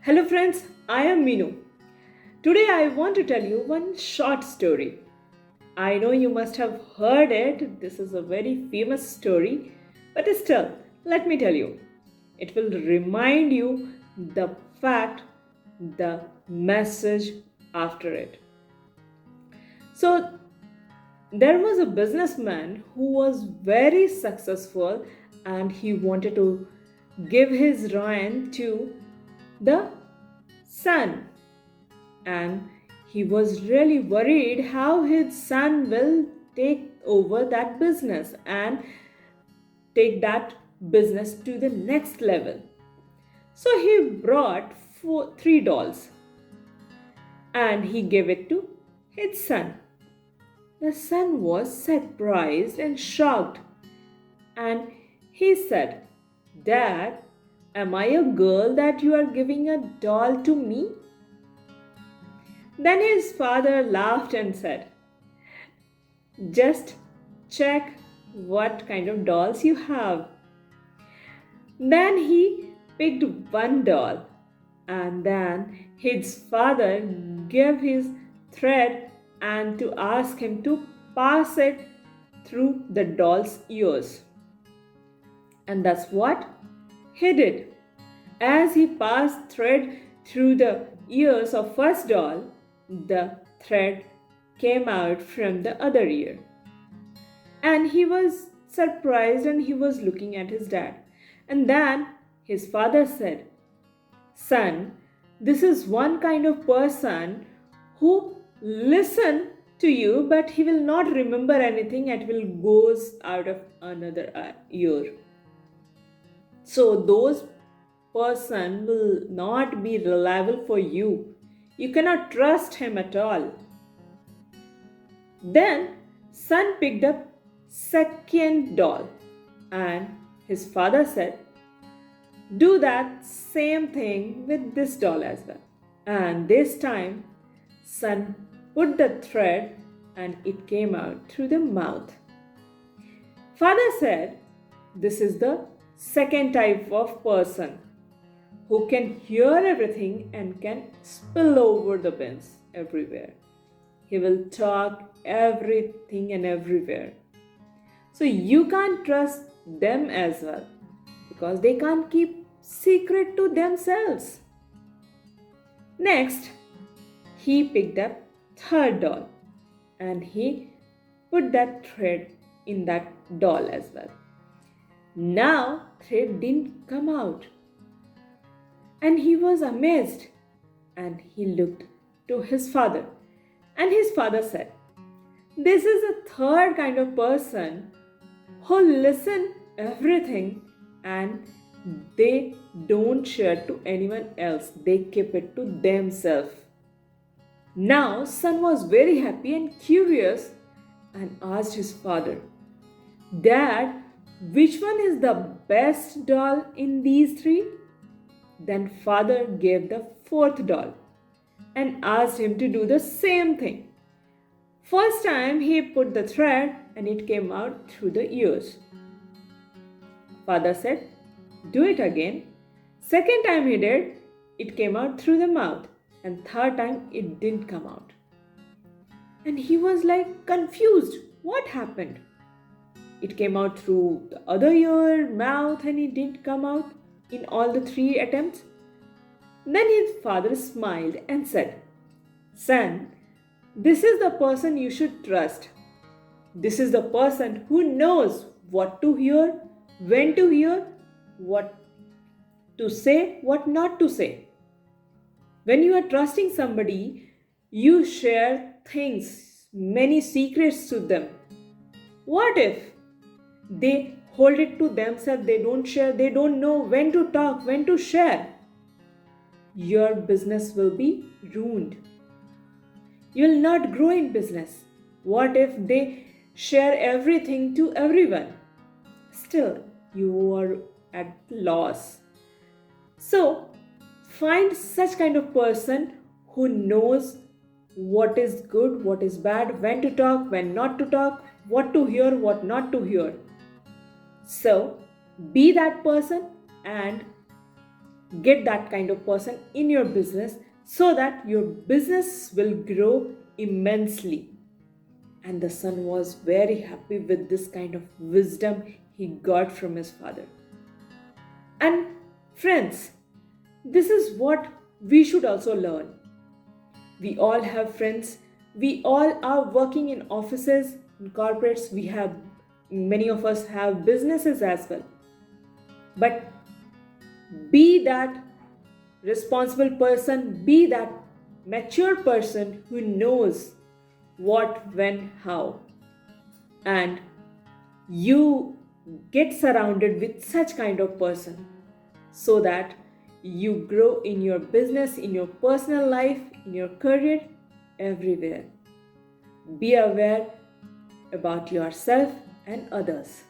Hello friends, I am Minu. Today I want to tell you one short story. I know you must have heard it. This is a very famous story, but still, let me tell you. It will remind you the fact, the message after it. So, there was a businessman who was very successful and he wanted to give his reign to the son, and he was really worried how his son will take over that business and take that business to the next level. So he brought three dolls and he gave it to his son. The son was surprised and shocked, and he said, "Dad, am I a girl that you are giving a doll to me?" Then his father laughed and said, "Just check what kind of dolls you have." Then he picked one doll, and then his father gave his thread and to ask him to pass it through the doll's ears. And that's what he did. As he passed thread through the ears of first doll, the thread came out from the other ear. And he was surprised and he was looking at his dad. And then his father said, "Son, this is one kind of person who listen to you, but he will not remember anything and will goes out of another ear. So those person will not be reliable for you. You cannot trust him at all." Then son picked up second doll and his father said, "Do that same thing with this doll as well." And this time son put the thread and it came out through the mouth. Father said, "This is the second type of person who can hear everything and can spill over the bins everywhere. He will talk everything and everywhere. So you can't trust them as well because they can't keep secret to themselves." Next, he picked up third doll and he put that thread in that doll as well. Now thread didn't come out and he was amazed and he looked to his father and his father said, "This is a third kind of person who listen everything and they don't share to anyone else. They keep it to themselves." Now son was very happy and curious and asked his father, "Dad, which one is the best doll in these three?" Then father gave the fourth doll and asked him to do the same thing. First time he put the thread and it came out through the ears. Father said, "Do it again." Second time he did, it came out through the mouth, and third time it didn't come out. And he was like confused. What happened? It came out through the other ear, mouth, and it didn't come out in all the three attempts. Then his father smiled and said, "Son, this is the person you should trust. This is the person who knows what to hear, when to hear, what to say, what not to say. When you are trusting somebody, you share things, many secrets to them. What if they hold it to themselves, they don't share, they don't know when to talk, when to share? Your business will be ruined. You will not grow in business. What if they share everything to everyone? Still, you are at loss. So, find such kind of person who knows what is good, what is bad, when to talk, when not to talk, what to hear, what not to hear. So, be that person and Get that kind of person in your business so that your business will grow immensely. And the son was very happy with this kind of wisdom he got from his father. And friends, this is what we should also learn. We all have friends. We all are working in offices, in corporates. Many of us have businesses as well. But be that responsible person, be that mature person who knows what, when, how. And you get surrounded with such kind of person so that you grow in your business, in your personal life, in your career, everywhere. Be aware about yourself and others.